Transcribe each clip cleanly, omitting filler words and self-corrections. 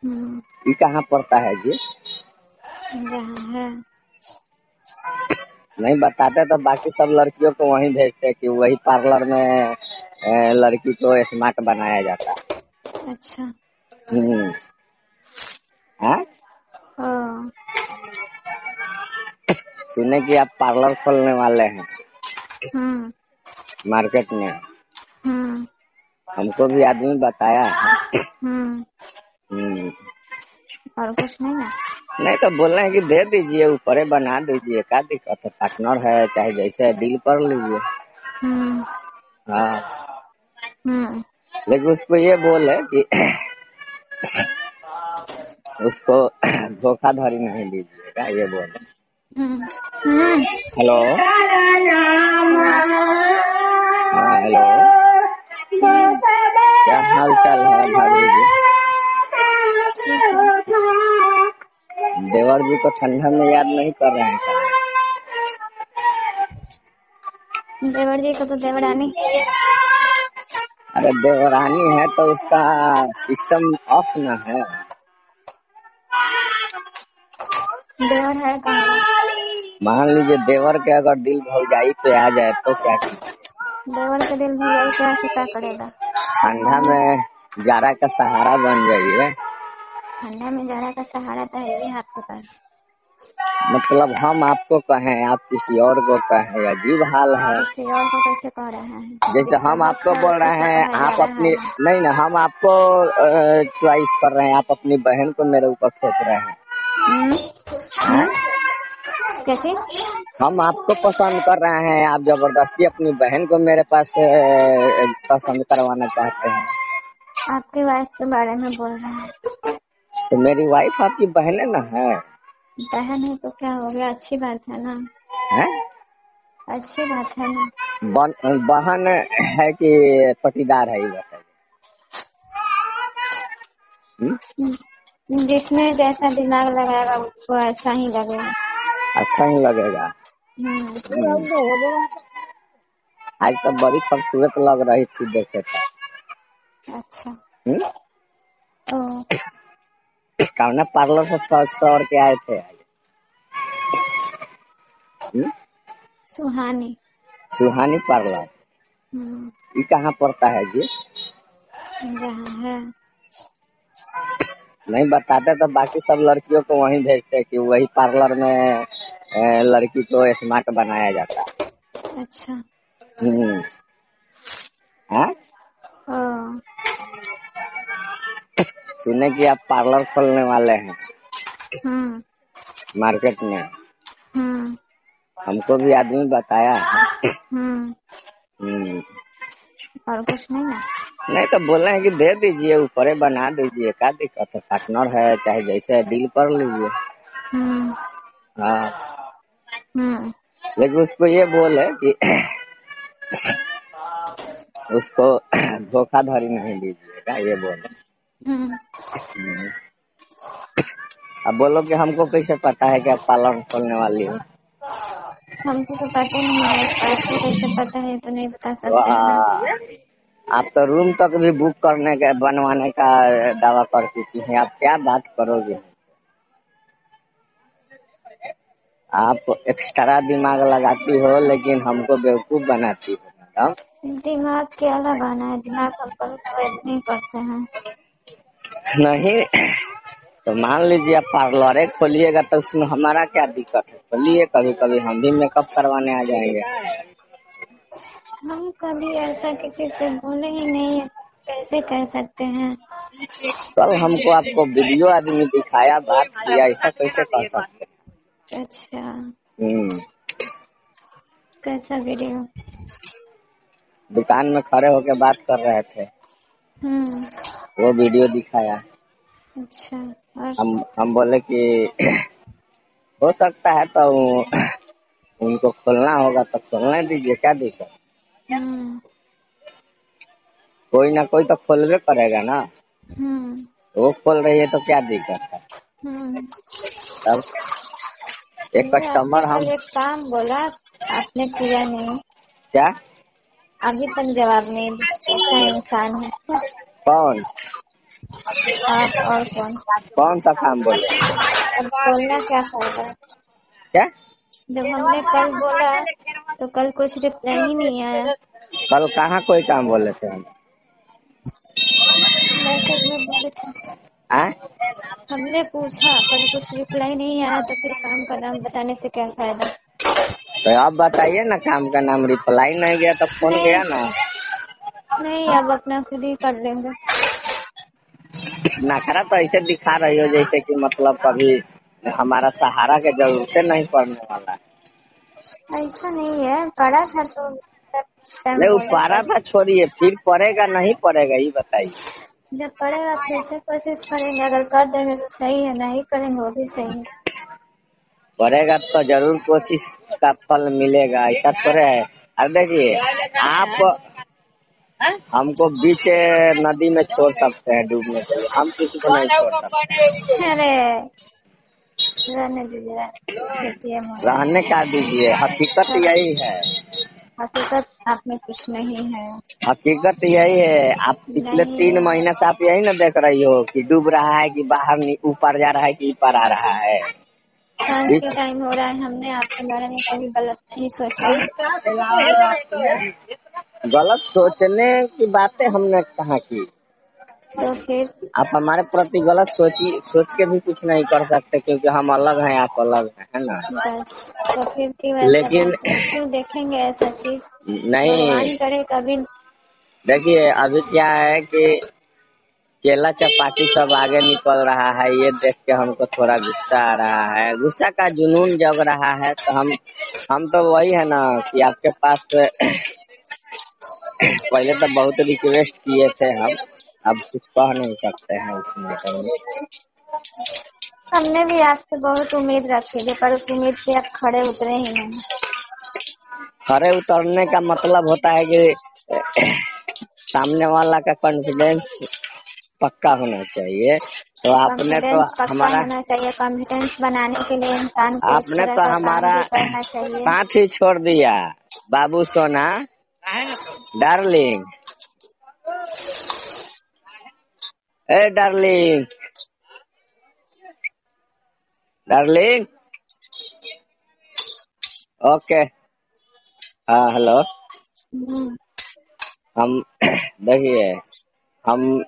یہ کہاں پڑتا ہے جی؟ جہاں ہے نہیں بتاتے تو باقی سب لڑکیوں کو وہیں بھیجتے کہ وہی پارلر میں لڑکی کو اسمارٹ بنایا جاتا ہے۔ اچھا ہاں ہاں سنے کہ آپ پارلر کھولنے والے ہیں ہوں مارکیٹ میں، ہوں ہم کو بھی آدمی بتایا ہے۔ ہوں اور کچھ نہیں نا؟ نہیں تو بول رہے ہیں کہ دے دیجئے، اوپر بنا دیجئے، کیا دقت ہے، پارٹنر ہے چاہے جیسے ڈیل کر لیجئے۔ ہوں ہاں ہوں لیکن اس کو یہ بولے کہ اس کو دھوکہ دھڑی نہیں دیجیے گا، یہ بولے۔ ہوں ہوں ہیلو ہیلو ہاں ہیلو، ہوں کیا حال چال ہے بھابھی جی؟ ٹھیک ہے۔ دیور جی کو ٹھنڈا میں یاد نہیں کر رہے ہیں کیا؟ دیور جی کو تو دیورانی ہی ہے۔ ارے دیورانی ہے تو اس کا سسٹم آف نہ ہے۔ دیور ہے کہاں؟ مان لیجیے دیور کے اگر دل بھوجائی پہ آ جائے تو کیا کیجیے؟ دیور کے دل بھیائی پہ آکے کیا کرے گا؟ ٹھنڈا میں جارا کا سہارا بن جائیے۔ ٹھنڈا میں جارا کا سہارا تو ہے ہی آپ کے پاس۔ مطلب ہم آپ کو کہیں آپ کسی اور کو کہیں، عجیب حال ہے۔ کسی اور کو کیسے کہہ رہے ہیں؟ جیسے جس کا ہم آپ حق کو ہے بول اسی رہے کو ہیں، کہا جا آپ رہا اپنی ہے۔ نہیں نا، ہم آپ کو چوائس کر رہے ہیں، آپ اپنی بہن کو میرے اوپر تھوپ رہے ہیں۔ کیسے؟ ہم آپ کو پسند کر رہے ہیں، آپ زبردستی اپنی بہن کو میرے پاس پسند کروانا چاہتے ہیں۔ آپ کی وائف کے بارے میں بول رہے ہیں۔ تو میری وائف آپ کی بہن نا ہے۔ بہن ہے تو کیا ہو گیا، اچھی بات ہے نا، اچھی بات ہے نا۔ بہن ہے کہ پٹیدار ہے یہ بتائیے؟ جس میں جیسا دماغ لگائے گا اس کو ایسا ہی لگے گا۔ اچھا ہی لگے گا۔ آج تو بڑی خوبصورت لگ رہی تھی دیکھے تو۔ اچھا ہوں او کہنا پارلر سے سور کے آئے تھے؟ سوہانی سوہانی پارلر، یہ کہاں پڑتا ہے جی؟ جہاں ہے نہیں بتاتے تو باقی سب لڑکیوں کو وہیں بھیجتے کہ وہی پارلر میں لڑکی کو اسمارٹ بنایا جاتا ہے۔ اچھا ہاں ہاں سنے کہ آپ پارلر کھولنے والے ہیں ہوں مارکیٹ میں، ہوں ہم کو بھی آدمی بتایا ہے۔ ہوں اور کچھ نہیں نا؟ نہیں تو بول رہے ہیں کہ دے دیجئے، اوپر بنا دیجئے، کیا دقت ہے، پارٹنر ہے چاہے جیسے ڈیل کر لیجئے۔ ہوں ہاں ہوں لیکن اس کو یہ بولے کہ اس کو دھوکہ دھڑی نہیں دیجیے گا، یہ بولے۔ ہوں اب بولو کہ ہم کو کیسے پتا ہے کہ آپ پارلر کھولنے والی ہو؟ ہم کو تو پتا نہیں ہے، آپ کو کیسے پتا ہے تو نہیں بتا سکتے ہیں نا۔ واہ، آپ تو روم تک بھی بک کرنے کا بنوانے کا دعویٰ کر چکی ہیں، آپ کیا بات کرو گے؟ آپ ایکسٹرا دماغ لگاتی ہو لیکن ہم کو بیوقوف بناتی ہو میڈم۔ دماغ کیا لگانا ہے، دماغ ہم کبھی ویسٹ نہیں کرتے ہیں۔ نہیں تو مان لیجیے آپ پارلر کھولیے گا تو اس میں ہمارا کیا دقت ہے، کھولیے، کبھی کبھی ہم بھی میک اپ کروانے آ جائیں گے۔ ہم کبھی ایسا کسی سے بولے ہی نہیں ہے، کیسے کہہ سکتے ہیں؟ کل ہم کو آپ کو ویڈیو آدمی دکھایا، بات کیا، ایسا کیسے کر سکتے اچھا ہیں؟ کیسا ویڈیو؟ دکان میں کھڑے ہو کے بات کر رہے تھے، ہوں وہ ویڈیو دکھایا۔ اچھا اور ہم بولے کہ ہو سکتا ہے تو ان کو کھولنا ہوگا تو کھولنے دیجیے، کیا دقت؟ ہوں کوئی نہ کوئی تو کھولبے کرے گا نا، ہوں وہ کھول رہی ہے تو کیا دقت ہے؟ ہوں تب ایک یہ آپ سے کسٹمر ہم کل ایک کام بولا، آپ نے کیا نہیں، کیا ابھی تک جواب نہیں دیا، کیسا انسان ہے؟ کون आप और कौन? कौन सा काम बोले? अब बोलना क्या फायदा? क्या? जब हमने कल बोला तो कल कुछ रिप्लाई ही नहीं आया। कल कहाँ कोई काम बोले थे हम? मैसेज में बोले थे। आँ? हमने पूछा पर कुछ रिप्लाई नहीं आया तो फिर काम का नाम बताने से क्या फायदा? तो आप बताइए ना, काम का नाम रिप्लाई नहीं गया तो फोन गया ना। नहीं, अब अपना खुद ही कर लेंगे। नखरा तो ऐसे दिखा रही हो जैसे कि मतलब कभी हमारा सहारा के जरूरतें नहीं पड़ने वाला है। ऐसा नहीं है, पढ़ा था तो टाइम नहीं, वो बोला पारा पर था छोड़िए, फिर पड़ेगा नहीं पड़ेगा ये बताइए। जब पढ़ेगा फिर से कोशिश करेंगे, अगर कर देंगे तो सही है, नहीं करेंगे वो भी सही है। पड़ेगा तो जरूर कोशिश का फल मिलेगा, ऐसा थोड़े है। अब देखिए, आप हमको बीच नदी में छोड़ सकते हैं डूबने के लिए, हम किसी को नहीं छोड़ सकते। अरे रहने दीजिए, देखिए रहने का दीजिए, हकीकत यही है। हकीकत आप में कुछ नहीं है। हकीकत यही है। आप पिछले नहीं 3 है, महीने से आप यही ना देख रही हो कि डूब रहा है कि बाहर ऊपर जा रहा है कि ऊपर आ रहा है। सांझ के टाइम हो रहा है, हमने आपके बारे में कभी गलत नहीं सोचा है। गलत सोचने की बातें हमने कहाँ की। तो फिर आप हमारे प्रति गलत सोच के भी कुछ नहीं कर सकते, क्योंकि हम अलग हैं, आप अलग हैं, है ना। बस, तो फिर क्यों ऐसा लेकिन क्यों देखेंगे ऐसा चीज? नहीं, भगवान करे कभी। देखिए अभी क्या है कि चेला चपाटी सब आगे निकल रहा है, ये देख के हमको थोड़ा गुस्सा आ रहा है। गुस्सा का जुनून जग रहा है, तो हम तो वही है ना कि आपके पास पहले तो बहुत रिक्वेस्ट किए थे हम, अब कुछ कह नहीं सकते हैं उसमें कहीं। हमने भी आपसे बहुत उम्मीद रखी थी, पर उस उम्मीद से आप खड़े उतरे ही नहीं। खड़े उतरने का मतलब होता है कि सामने वाला का कॉन्फिडेंस पक्का होना चाहिए। तो आपने तो कॉन्फिडेंस पक्का हमारा होना चाहिए। कॉन्फिडेंस बनाने के लिए इंसान को इस आपने तरह तो का काम हमारा भी करना चाहिए। साथ ही छोड़ दिया। बाबू सोना, डार्लिंग, ए डार्लिंग, डार्लिंग, ओके। हाँ हेलो। हम्म, हम देखिए, हम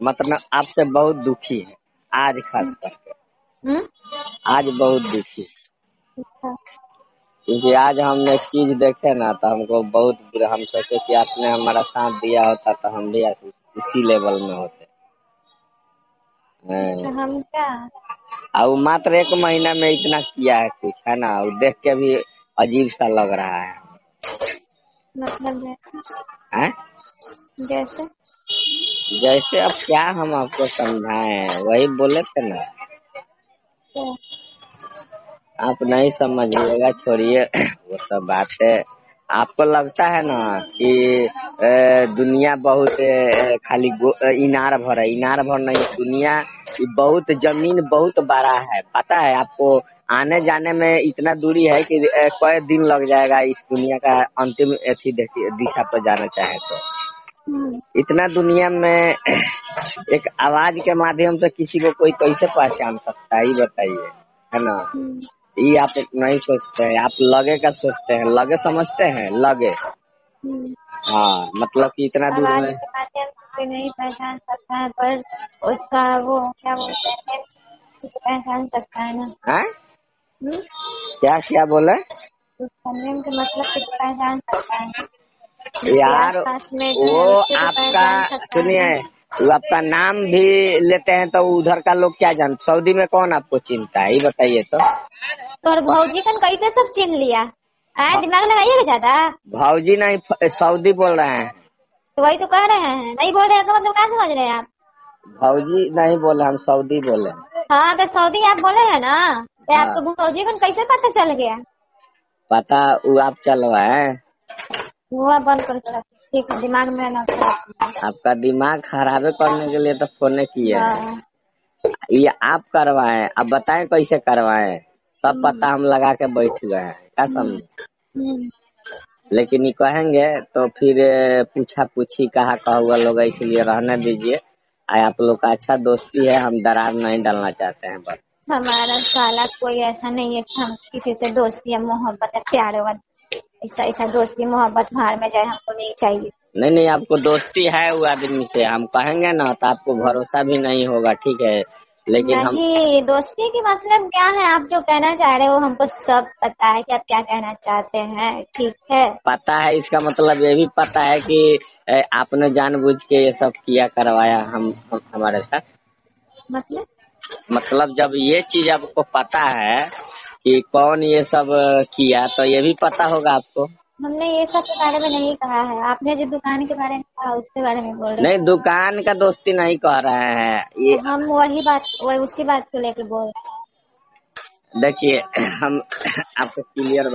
मतलब आपसे बहुत दुखी है आज, खास करके हम्म, आज बहुत दुखी, क्योंकि आज हमने एक चीज देखे ना तो हमको बहुत हम सोचे कि आपने हमारा साथ दिया होता तो हम भी उसी लेवल में होते। अच्छा, हम क्या? और मात्र 1 महीना में इतना किया है कुछ, है ना। और देख के भी अजीब सा लग रहा है। मतलब हैं? जैसे जैसे अब क्या हम आपको समझाएं, वही बोले थे ना। तो आप नहीं समझिएगा, छोड़िए वो सब बातें। आपको लगता है ना कि दुनिया बहुत खाली इनार भर है। इनार भर नहीं, दुनिया बहुत जमीन बहुत बड़ा है। पता है आपको, आने जाने में इतना दूरी है कि कई दिन लग जाएगा इस दुनिया का अंतिम दिशा पर जाना चाहे तो। इतना दुनिया में एक आवाज के माध्यम से किसी को कोई कैसे पहचान सकता है, ये बताइए, है ना। ये आप नहीं सोचते हैं, आप लगे का सोचते हैं। लगे समझते हैं, लगे। हाँ, मतलब कि इतना दूर आवाज में। के माध्यम से नहीं पहचान सकता है, पर उसका वो क्या बोलते हैं, पहचान सकता है ना। हैं? हम्म? क्या क्या बोले? उस संयम के मतलब से तो पहचान सकता है ना। जिसके यार आसपास में जो है वो उससे तो आपका, पहचान सकता है सुनिए, ना। वो आपका नाम भी लेते हैं तो उधर का लोग क्या जानते। सऊदी में कौन आपको चिंता है, ये बताइए तो। तो और भौजी कन कैसे सब चिन लिया? दिमाग लगाइएगा ज्यादा। भौजी नहीं, सऊदी बोल रहे हैं। तो वही तो कह रहे हैं, नहीं बोल रहे हैं का मतलब क्या समझ रहे हैं आप? भौजी नहीं बोले, हम सऊदी बोले। हाँ तो सऊदी आप बोले हैं ना, तो हाँ, आपको भौजी कन कैसे पता चल गया? पता वो आप चलवाए। मुआ बंद कर चला। ठीक है, दिमाग में ना खराब। आपका दिमाग खराबे करने के लिए तो फोन किए हैं। हाँ। ये आप करवाएं, अब बताएं कैसे करवाएं। सब पता हम लगा के बैठ गए हैं, क्या समझे। हम्म, लेकिन ये कहेंगे तो फिर पूछा पूछी कहा हुआ लोग, इसलिए रहने दीजिए। आप लोग का अच्छा दोस्ती है, हम दरार नहीं डालना चाहते हैं बस। हमारा साला कोई ऐसा नहीं है कि हम किसी से दोस्ती या मोहब्बत या प्यार होगा, ऐसा ऐसा दोस्ती मोहब्बत भाड़ में जाए, हमको नहीं चाहिए। नहीं, आपको दोस्ती है वो आदमी से, हम कहेंगे ना तो आपको भरोसा भी नहीं होगा, ठीक है। लेकिन हम नहीं, दोस्ती की मतलब क्या है? आप जो कहना चाह रहे हो हमको सब पता है कि आप क्या कहना चाहते हैं, ठीक है। पता है, इसका मतलब ये भी पता है कि आपने जानबूझ के ये सब किया करवाया हमारे साथ। मतलब जब ये चीज आपको पता है कि कौन ये सब किया, तो ये भी पता होगा आपको। हमने ये सब के बारे में नहीं कहा है, आपने जो दुकान के बारे में कहा उसके बारे में बोल रहे नहीं, दुकान का दोस्ती नहीं कह रहे हैं ये। हैं। हम उसी बात को लेकर बोल रहे हैं। देखिए हम आपको क्लियर